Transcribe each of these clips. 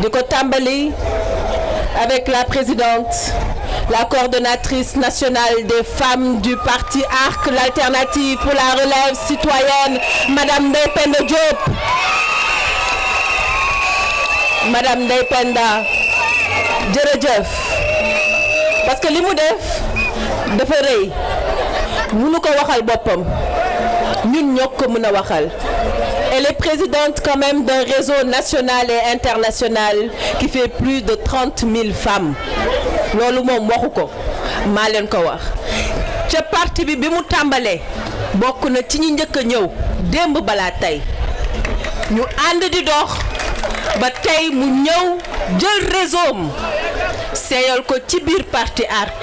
di ko tàmbali avec la présidente, la coordonnatrice nationale des femmes du parti ARC, l'alternative pour la relève citoyenne, Madame Ndeye Penda Diop. Madame Ndeye Penda, jërëjëf parce que li mu def dafa rëy mënu ko waxal boppam ñun ñoo ko mën a waxal. Elle est présidente quand même d'un réseau national et international qui fait plus de 30 000 femmes. loolu moom waxu ko maa leen ko wax ca parti bi mu tàmbalee bokk na ci ñi njëkk a ñëw démb balaa tey ñu ànd di dox ba tey mu ñëw jël réseau seeyal ko ci biir parti ARC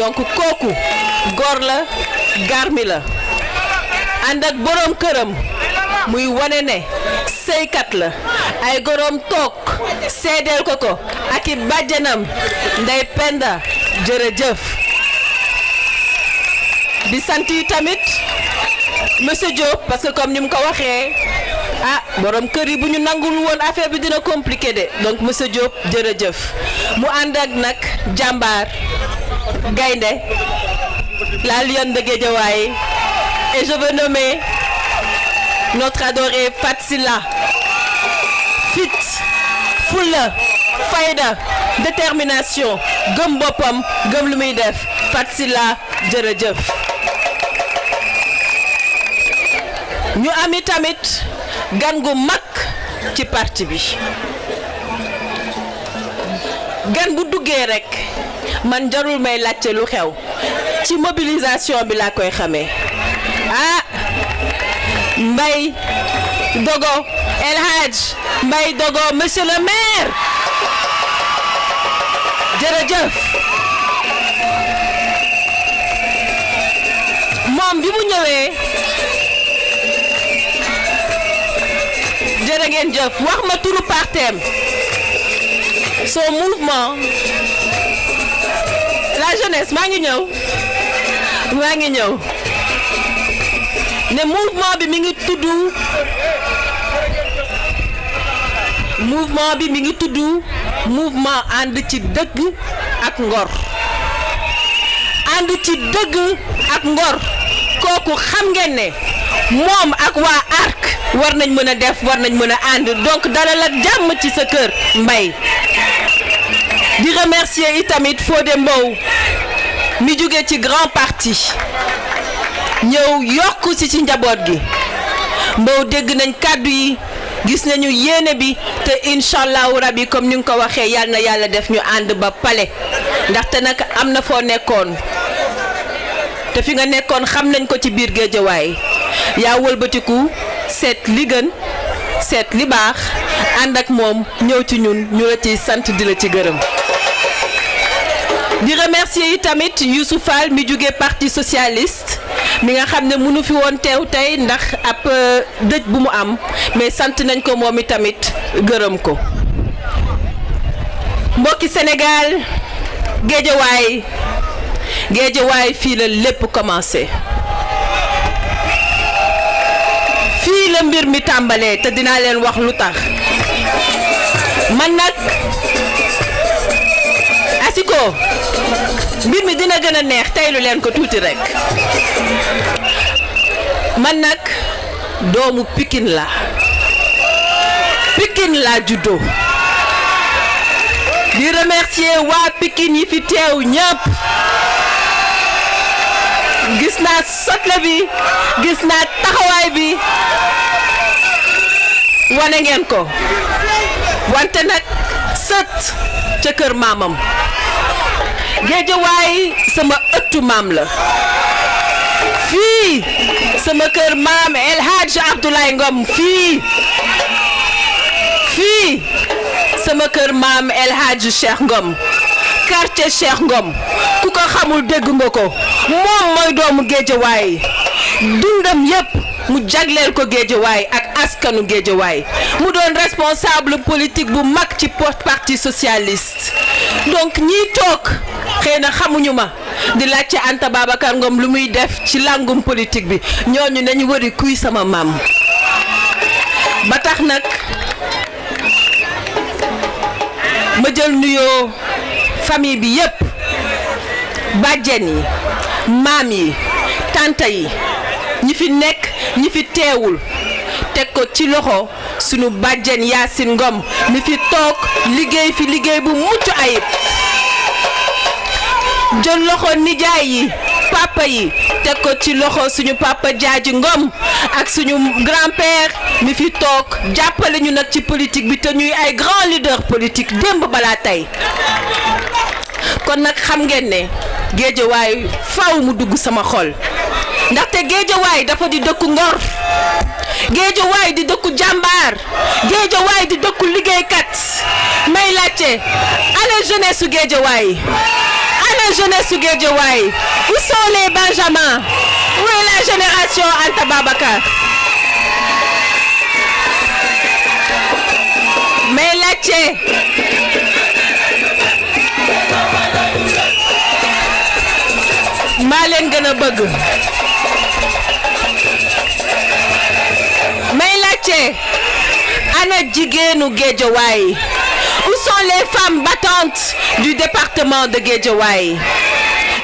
donc kooku góor la garmi la ànd ak boroom këram muy wane ne seykat la ay goroom toog seedeel ko ak i bàjjanam Ndeye Penda jërëjëf di sant yi tamit monsieur Diop parce que comme ni mu ko waxee borom kër yi bu ñu nangul woon affaire bi dina compliqué de donc monsieur Diop jërëjëf mu ànd ak nag jàmbaar gaynde la lionne de Guédiawaye et je veux nommer notre adorée Fatsila. Fit, fulla, fayda, détermination, gëm boppam, gëm lu muy def. Fatsila jërëjëf. ñu ami tamit gan gu mag ci parti bi. gan bu duggee rek man jarul may laajte lu xew ci mobilisation bi laa koy xamee. Mbaye Dogo El Hadj Mbaye Dogo monsieur le maire jërëjëf moom bi mu ñëwee jërë ngeen jëf wax ma turu partem son mouvement la jeunesse maa ngi ñëw ne mouvement bi mi ngi tudd mouvement ànd ci dëgg ak ngor ànd ci dëgg ak ngor kooku xam ngeen ne moom ak waa ARC war nañ mën a def war nañ mën a ànd donc dalal ak jàmm ci sa kër Mbaye di remercier itamit Fodé Mbow mi jóge ci grand parti ñëw yokku ci njaboot gi Mbow dégg nañ kàddu yi gis nañu yéene bi te inshallahu rabbi comme ni nga ko waxee yàlla na yàlla def ñu ànd ba pale ndaxte nag am na foo nekkoon te fi nga nekkoon xam nañ ko ci biir Géejawaay yaa wëlbatiku seet li gën seet li baax ànd ak moom ñëw ci ñun ñu la ciy sant di la ci gërëm di remercier yi tamit Youssou Fall mi jóge parti socialiste mi nga xam ne mënu fi woon teew tey ndax ab dëj bu mu am mais sant nañ ko moom i tamit gërëm ko mbokki Sénégal Géejawaay fii la lépp commencé fii la mbir mi tàmbalee te dinaa leen wax lu tax man nag asiko mbir mi dina gën a neex teylu leen ko tuuti rek man nag doomu Pikine la juddoo di remercier waa Pikine yi fi teew ñëpp gis naa sotle bi gis naa taxawaay bi wane ngeen ko wante nag sët ca kër maamam Géejawaay sama ëttu maam la fii sama kër maam El Hadj Abdoulaye Ngom fii sama kër maam El Hadj Cheikh Ngom quartier Cheikh Ngom ku ko xamul dégg nga ko moom mooy doomu Géejawaay dundam yépp mu jagleel ko Géejawaay ak askanu Géejawaay mu doon responsable politique bu mag ci parti socialiste donc ñiy toog xëy na xamuñu ma di laajte Anta Babacar Ngom lu muy def ci langum politique bi ñooñu nañu wëri kuy sama maam ba tax nag ma jël nuyoo famille bi yépp bàjjen yi maam yi tante yi ñi fi nekk ñi fi teewul teg ko ci loxo sunu bàjjen Yacine Ngom mi fi toog liggéey fi liggéey bu mucc ayib jël loxo nijaay yi papa yi teg ko ci loxo suñu papa Jaaji Ngom ak suñu grand-père mi fi toog jàppale ñu nag ci politique bi te ñuy ay grand leader politique démb balaa tey kon nag xam ngeen ne Géejawaay faaw mu dugg sama xol ndaxte Géejawaay dafa di dëkku ngor Géejawaay di dëkku jàmbaar Géejawaay di dëkku liggéeykat may laajte ana jeunesse su Géejawaay ana jeunesse su Géejawaay où sont les Benjamins où est la génération Anta Babacar may laajte maa leen gën a bëgg may laajte ana jigéenu Géejawaay où sont les femmes battantes du département de Guédiawaye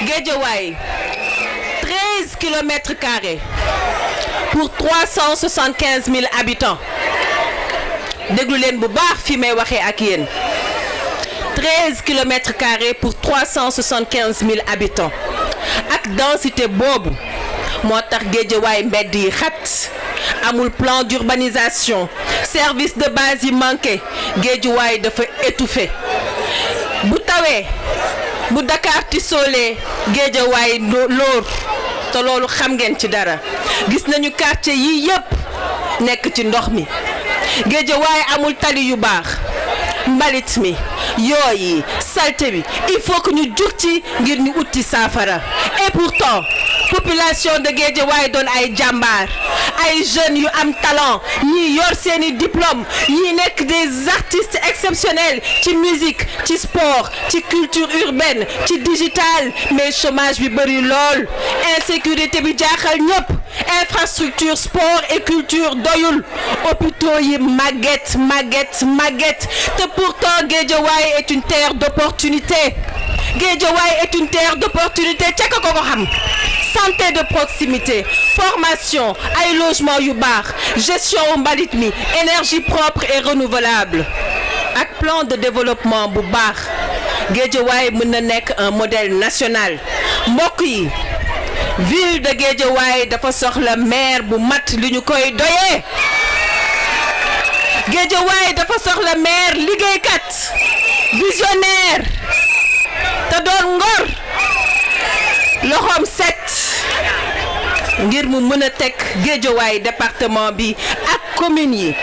Guédiawaye 13 km² pour 375 000 habitants déglu leen bu baax fi may waxee ak yéen 13 km² pour 375 000 habitants ak densité boobu moo tax Guédiawaye mbedd yi xat amul plan d'urbanisation service de base yi manqué Guédiawaye dafa étouffé bu tawee bu Dakar tisoolee Guédiawaye lóor te loolu xam ngeen ci dara gis nañu quartier yi yépp nekk ci ndox mi Guédiawaye amul tali yu baax mbalit mi yooyi salte bi il faut que ñu jug ci ngir ñu utti saafara et pourtant population de Guédiawaye doon ay jàmbaar ay jeunes yu am talent ñii yor seeni diplôme ñii nekk des artistes exceptionnels ci musique ci sport ci culture urbaine ci digital mais chômage bi bëri lool insécurité bi jaaxal ñëpp infrastructure sport et culture doyul hôpitaux yi màgget te pourtant Guédiawaye est une terre d'opportunité Guédiawaye est une terre d'opportunité ca ko xam santé de proximité formation ay logement yu baax gestion mbalit mi énergie propre et renouvelable ak plan de développement bu baax Guédiawaye mën na nekk un modèle national mbokk yi ville de Guédiawaye dafa soxla maire bu mat li ñu koy doyee Guédiawaye dafa soxla maire liggéeykat visionnaire te doon ngor loxoom set ngir mu mën a teg Guédiawaye département bi ak commune yi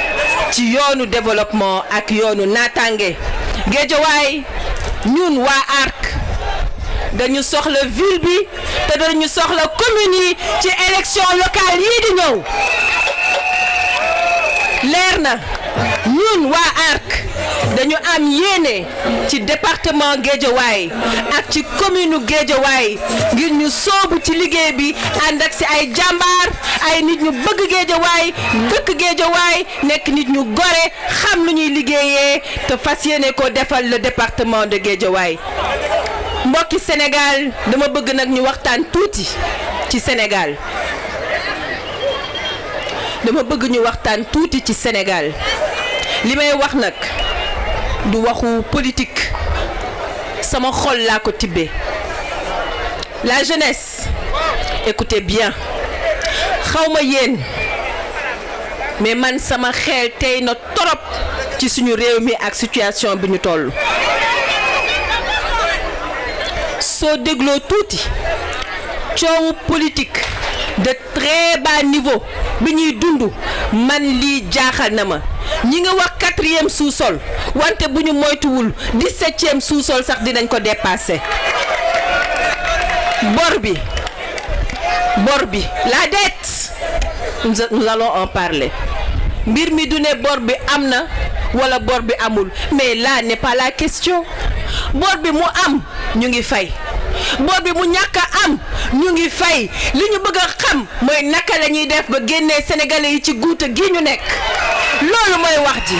ci yoonu développement ak yoonu naataange Guédiawaye ñun waa ARC dañu soxla ville bi te dañu soxla commune yi ci élection locale yii di ñëw leer na ñun waa ARC dañu am yéene ci département Guédiawaye ak ci commune Guédiawaye ngir ñu soobu ci liggéey bi ànd ak si ay jàmbaar ay nit ñu bëgg Guédiawaye dëkk Guédiawaye nekk nit ñu gore xam lu ñuy liggéeyee te fas yéene ko defal le département de Guédiawaye mbokki Sénégal dama bëgg nag ñu waxtaan tuuti ci Sénégal li may wax nag du waxu politique sama xol laa ko tibbee. La jeunesse, écoutez bien, xawma yéen mais man sama xel tey na torop ci suñu réew mi ak situation bi ñu toll. soo dégloo tuuti coowu politique de très bas niveau bi ñuy dund man lii jaaxal na ma. ñi nga wax 4e sous-sol wante bu ñu moytuwul 17e sous-sol sax dinañ ko dépasser. bor bi la dette nous allons en parler. mbir mi du ne bor bi am na wala bor bi amul mais là n'est pas la question. bor bi mu am ñu ngi fay. bor bi mu ñàkk a am ñu ngi fay. li ñu bëgg a xam mooy naka la ñuy def ba génnee sénégalais yi ci guuta gi ñu nekk. loolu mooy wax ji.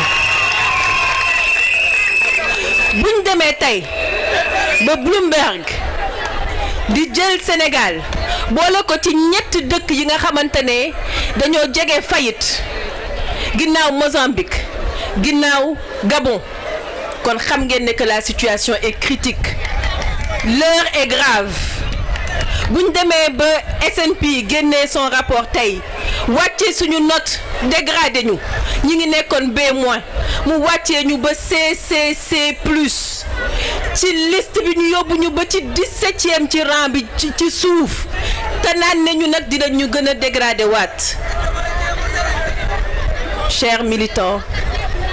buñ demee tey ba Bloomberg di jël Sénégal boole ko ci ñetti dëkk yi nga xamante ne dañoo jege faillite ginnaaw Mozambique ginnaaw Gabon kon xam ngeen ne que la situation est critique. L'heure est grave. buñ demee ba S&P génnee son rapport tey wàccee suñu note dégradé ñu ñi ngi nekkoon B- mu wàccee ñu ba CCC+. ci liste bi ñu yóbbu ñu ba ci 17e ci rang bi ci suuf te naan ne ñu nag dinañ ñu gën a dégradé waat. Chers militants,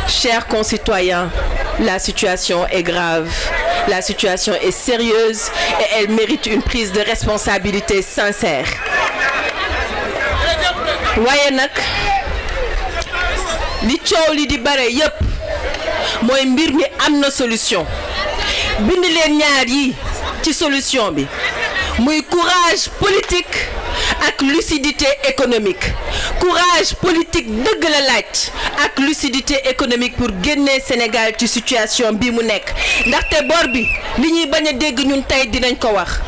chers concitoyens, la situation est grave. La situation est sérieuse et elle mérite une prise de responsabilité sincère. waaye nag li coow li di bare yépp mooy mbir mi am na solution. bind leen ñaar yi ci solution bi muy courage politique ak lucidité économique. courage politique dëgg la laaj ak lucidité économique pour génne Sénégal ci situation bi mu nekk ndaxte bor bi li ñuy bañ a dégg ñun tey dinañ ko wax.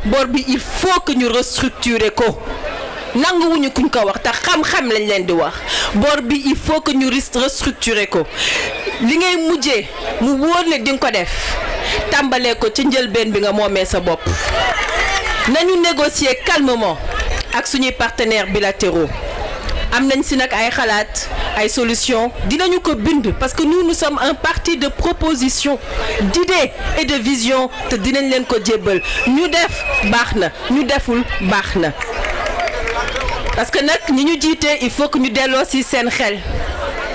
bor bi il faut que ñu restructurer ko. nanguwuñu kuñ ko wax te xam-xam lañ leen di wax. bor bi il faut que ñu restructurer ko. li ngay mujjee mu wóor ne di nga ko def tàmbalee ko ci njëlbeen bi nga moomee sa bopp. nañu négocier calmement ak suñuy partenaires bilatéraux. am nañ si nag ay xalaat ay solutions dinañu ko bind parce que nous sommes un parti de proposition d'idées et de vision te dinañ leen ko jébbal ñu def baax na ñu deful baax na. parce que nag ñi ñu jiite il faut que ñu delloo si seen xel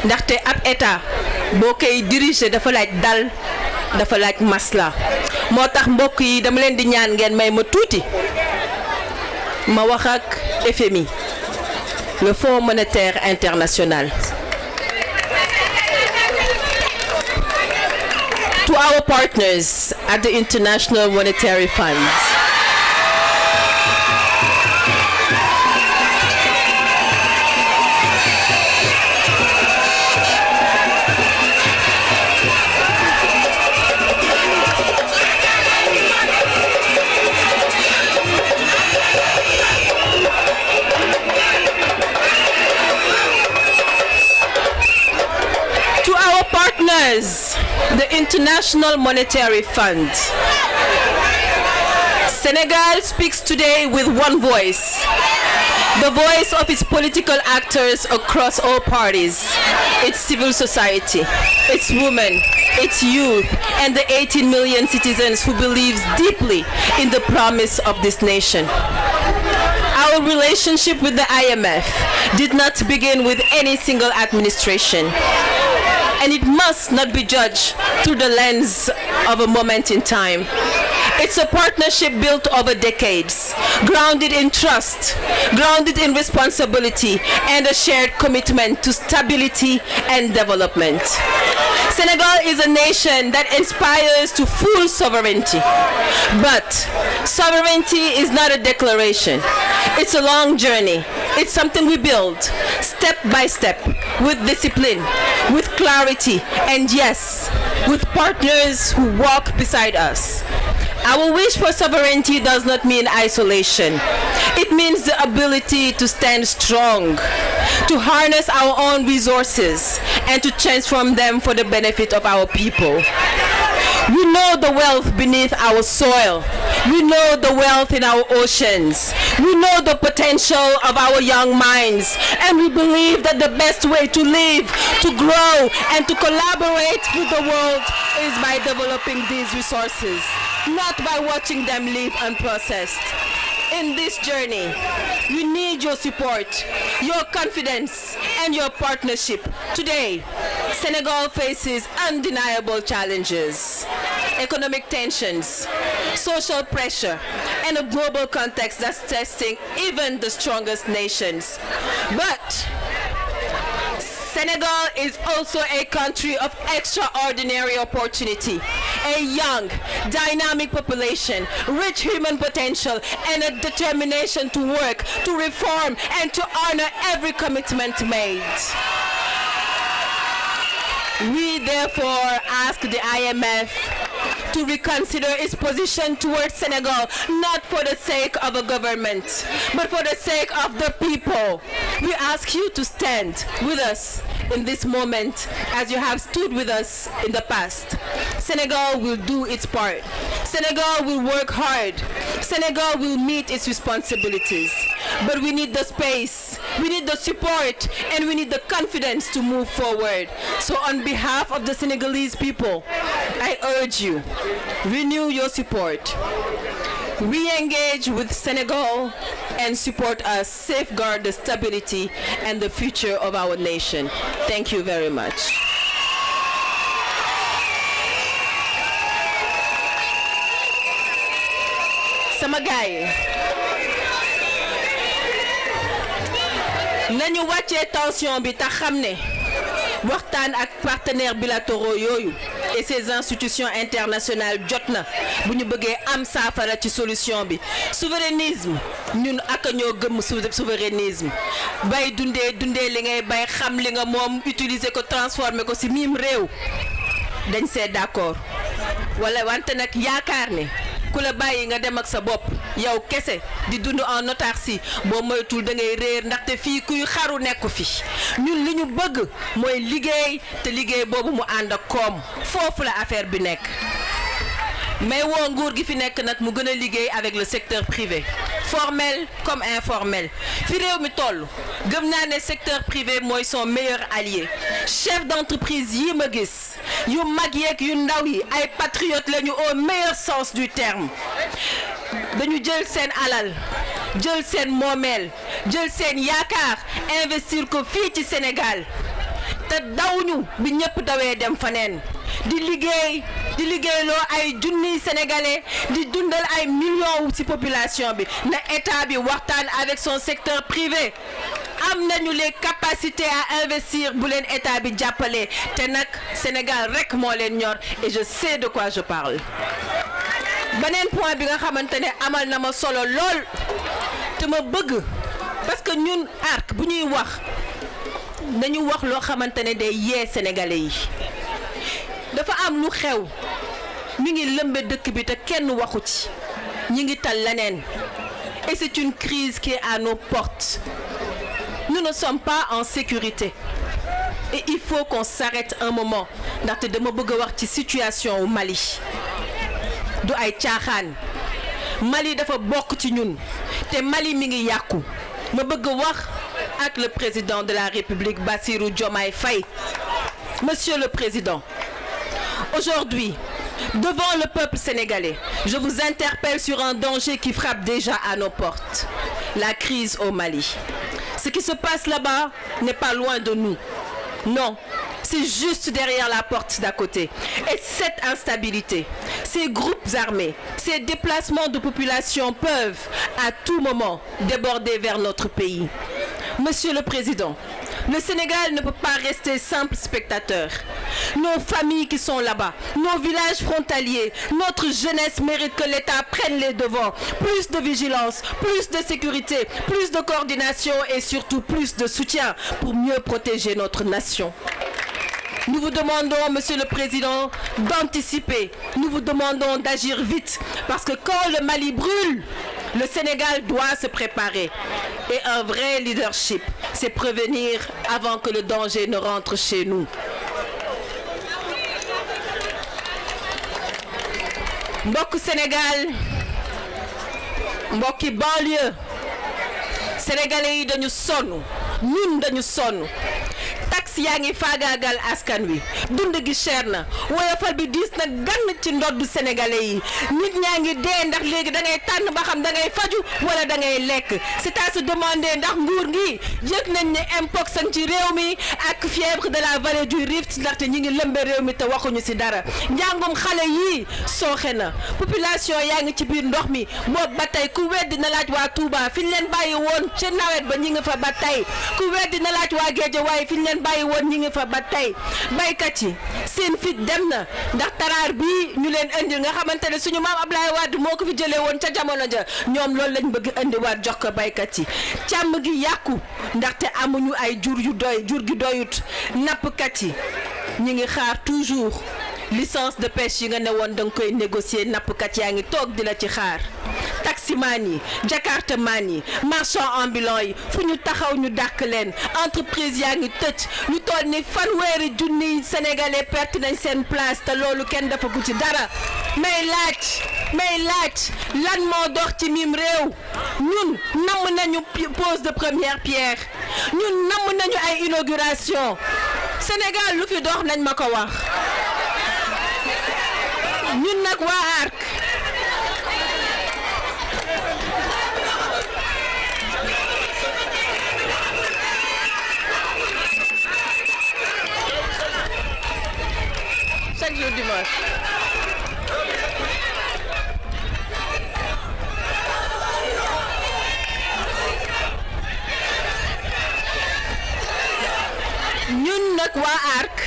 ndaxte ab état boo koy diriger dafa laaj dal dafa laaj masla. moo tax mbokk yi dama leen di ñaan ngeen may ma tuuti ma wax ak FMI, le Fonds monétaire international. To our partners at the International Monetary Fund. The International Monetary Fund. Senegal speaks today with one voice, the voice of its political actors across all parties, its civil society, its women, its youth, and the 18 million citizens who believes deeply in the promise of this nation. Our relationship with the IMF did not begin with any single administration. And it must not be judged through the lens of a moment in time. It's a partnership built over decades, grounded in trust, grounded in responsibility, and a shared commitment to stability and development. Senegal is a nation that aspires to full sovereignty. But sovereignty is not a declaration. It's a long journey. It's something we build step by step, with discipline, with clarity, and yes, with partners who walk beside us. Our wish for sovereignty does not mean isolation. It means the ability to stand strong, to harness our own resources, and to transform them for the benefit of our people. We know the wealth beneath our soil. We know the wealth in our oceans. We know the potential of our young minds. And we believe that the best way to live, to grow, and to collaborate with the world is by developing these resources, not by watching them live unprocessed. In this journey, we need your support, your confidence, and your partnership. Today, Senegal faces undeniable challenges: economic tensions, social pressure, and a global context that's testing even the strongest nations. But Senegal is also a country of extraordinary opportunity, a young, dynamic population, rich human potential, and a determination to work, to reform, and to honor every commitment made. We therefore ask the IMF to reconsider its position towards Senegal, not for the sake of a government, but for the sake of the people. We ask you to stand with us in this moment as you have stood with us in the past. Senegal will do its part. Senegal will work hard. Senegal will meet its responsibilities. But we need the space, we need the support, and we need the confidence to move forward. So on behalf of the Senegalese people, I urge you, renew your support. Re-engage with Senegal and support us, safeguard the stability and the future of our nation. Thank you very much. Sama gaay nañu wàccee tension bi tax xam ne waxtaan ak partenaires bilatéraux yooyu et ces institutions internationales jot na bu ñu bëggee am saafara ci solution bi. Souverainisme ñun ak ñoo gëm souverainisme bay dundee li ngay bay xam li nga moom utiliser ko transformer ko ci miim réew dañ see d'accord wala wante nag yaakaar ne ku la bàyyi nga dem ak sa bopp yow kese di dund en autarcie boo moytul da ngay réer ndaxte fii kuy xaru nekku fi. ñun li ñu bëgg mooy liggéey te liggéey boobu mu ànd ak koom foofu la affaire bi nekk. mais woo nguur gi fi nekk nag mu gën a liggéey avec le secteur privé, formel comme informel. fi réew mi toll gëm naa ne secteur privé mooy son meilleur allié. chef d'entreprise yi ma gis yu mag yeeg yu ndaw yi ay patriotes lañu au meilleur sens du terme. dañu jël seen alal, jël seen moomeel, jël seen yaakaar investir ko fii ci Sénégal te dawuñu bi ñëpp dawee dem faneen di liggéeyloo ay junniy sénégalais di dundal ay millions ci population bi. na état bi waxtaan avec son secteur privé. am nañu les capacités à investir bu leen état bi jàppale te nag Sénégal rek moo leen ñor et je sais de quoi je parle. beneen point bi nga xamante ne amal na ma solo lool te ma bëgg parce que ñun ARC bu ñuy wax nañu wax loo xamante ne day yee sénégalais yi. dafa am lu xew mi ngi lëmbe dëkk bi te kenn waxu ci ñi ngi tal leneen et c'est une crise qui est à nos portes. Nous ne sommes pas en sécurité et il faut qu'on s'arrête un moment ndaxte dama bëgg a wax ci situation au Mali. du ay caaxaan Mali dafa bokk ci ñun te Mali mi ngi yàqu. ma bëgg wax ak le président de la République Bassirou Diomaye Faye. Monsieur le Président, aujourd'hui, devant le peuple sénégalais, je vous interpelle sur un danger qui frappe déjà à nos portes, la crise au Mali. Ce qui se passe là-bas n'est pas loin de nous. Non, c'est juste derrière la porte d'à côté. Et cette instabilité, ces groupes armés, ces déplacements de population peuvent à tout moment déborder vers notre pays. Monsieur le Président, le Sénégal ne peut pas rester simple spectateur. Nos familles qui sont là-bas, nos villages frontaliers, notre jeunesse mérite que l'État prenne les devants. Plus de vigilance, plus de sécurité, plus de coordination et surtout plus de soutien pour mieux protéger notre nation. Nous vous demandons, Monsieur le Président, d'anticiper. Nous vous demandons d'agir vite parce que quand le Mali brûle, le Sénégal doit se préparer. Et un vrai leadership, c'est prévenir avant que le danger ne rentre chez nous. mbokk Sénégal mbokki banlieue sénégalais yi dañu sonn ñun dañu sonn taxe yaa ngi faagaagal askan wi dund gi cher na woyofal bi diis na gann ci ndoddu sénégalais yi nit ñaa ngi dee ndax léegi da ngay tànn ba xam da ngay faju wala da ngay lekk c'est à se demander ndax nguur gi yëg nañ ne mpox sang ci réew mi ak fièvre de la vallée du Rift ndaxte ñi ngi lëmbe réew mi te waxuñu ci dara njàngum xale yii sooxe na population yaa ngi ci biir ndox mi boobu ba tey ku weddi na laaj waa Touba fi ñu leen bàyyi woon ca nawet ba ñi nga fa ba tey ku weddi na laaj waa Guédiawaye fi ñu leen bàyyi woon ñi nga fa ba tey baykat yi seen fit dem na ndax taraar bii ñu leen indil nga xamante ne suñu maam Ablaye Wade moo ko fi jëlee woon ca jamono ja ñoom loolu lañ bëgg indiwaat jox ko baykat yi càmm gi yàqu ndaxte amuñu ay jur yu doy jur gi doyut nappkat yi ñi ngi xaar toujours licence de pêche yi nga ne woon da nga koy négocier nappkat yaa ngi toog di la ci xaar taximaan yi jakartamaan yi marchand ambulant yi fu ñu taxaw ñu dàq leen entreprise yaa ngi tëj ñu toll ni fanweeri junni sénégalais perte nañ seen place te loolu kenn dafa gu ci dara may laaj lan moo dox ci mim réew ñun namm nañu pose de première pierre ñun namm nañu ay inauguration Sénégal lu fi dox nañ ma ko wax ñun nag waa ARC chaque jour dimanche ñun nag waa ARC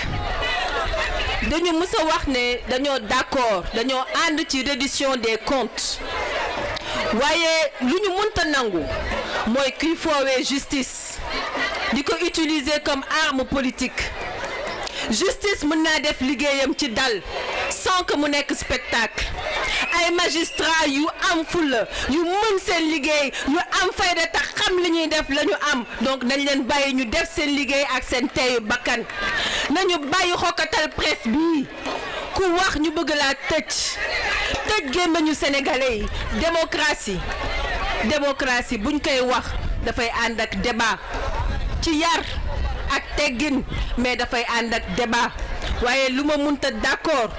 dañu mës a wax ne dañoo d'accord dañoo ànd ci reddition des comptes waaye lu ñu mënta nangu mooy kuy foowee justice di ko utiliser comme arme politique justice mën naa def liggéeyam ci dal sans que mu nekk spectacle ay magistrats yu am fulla yu mën seen liggéey yu am fayda tax xam li ñuy def la ñu am donc nañ leen bàyyi ñu def seen liggéey ak seen teeyu bakkan nañu bàyyi xokkatal presse bii ku wax ñu bëgg laa tëj gémmiñu sénégalais yi démocratie buñ koy wax dafay ànd ak débat ci yar ak teggin mais dafay ànd ak débat waaye lu ma munta d'accord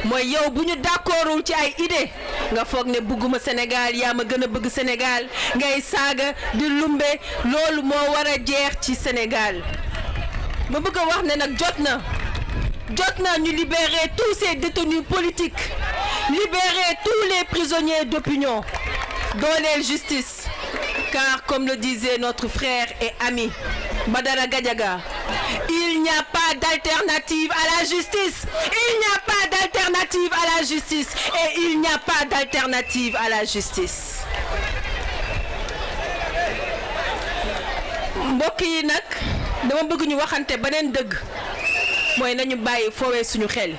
mooy yow bu ñu d'accordul ci ay idée nga foog ne bëgguma Sénégal yaa ma gën a bëgg Sénégal ngay saaga di lumbe loolu moo war a jeex ci Sénégal ma bëgg a wax ne nag jot na ñu libérer tous ces détenus politiques libérer tous les prisonniers d'opinion dooleel justice car comme le disait notre frère et ami Badara Gadiaga, il n'y a pas d'alternative à la justice. Il n'y a pas d'alternative à la justice. Et il n'y a pas d'alternative à la justice. mbokk yi nag dama bëgg ñu waxante beneen dëgg mooy nañu bàyyi foowee suñu xel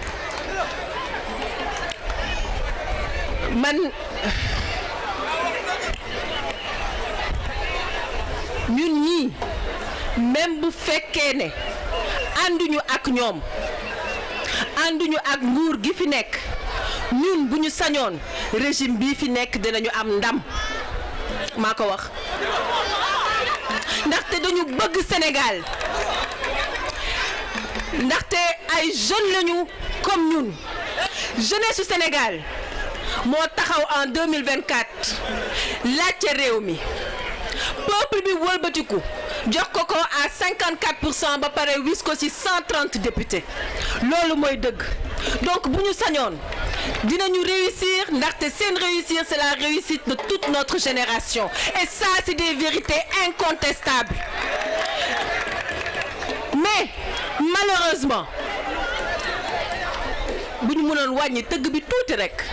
man ñun ñii même bu fekkee ne ànduñu ak ñoom ànduñu ak nguur gi fi nekk ñun bu ñu sañoon régime bii fi nekk dinañu am ndam maa ko wax ndaxte dañu bëgg Sénégal ndaxte ay jeunes lañu comme ñun jeunesse su Sénégal moo taxaw en 2024 laajte réew mi peuple bi wëlbatiku jox ko à 54% ba pare wis ko ci 130 députés loolu mooy dëgg donc bu ñu sañoon dinañu réussir ndaxte seen réussir c'est la réussite de toute notre génération et ça c'est des vérités incontestables mais malheureusement bu ñu mënoon wàññi tëgg bi tuuti rek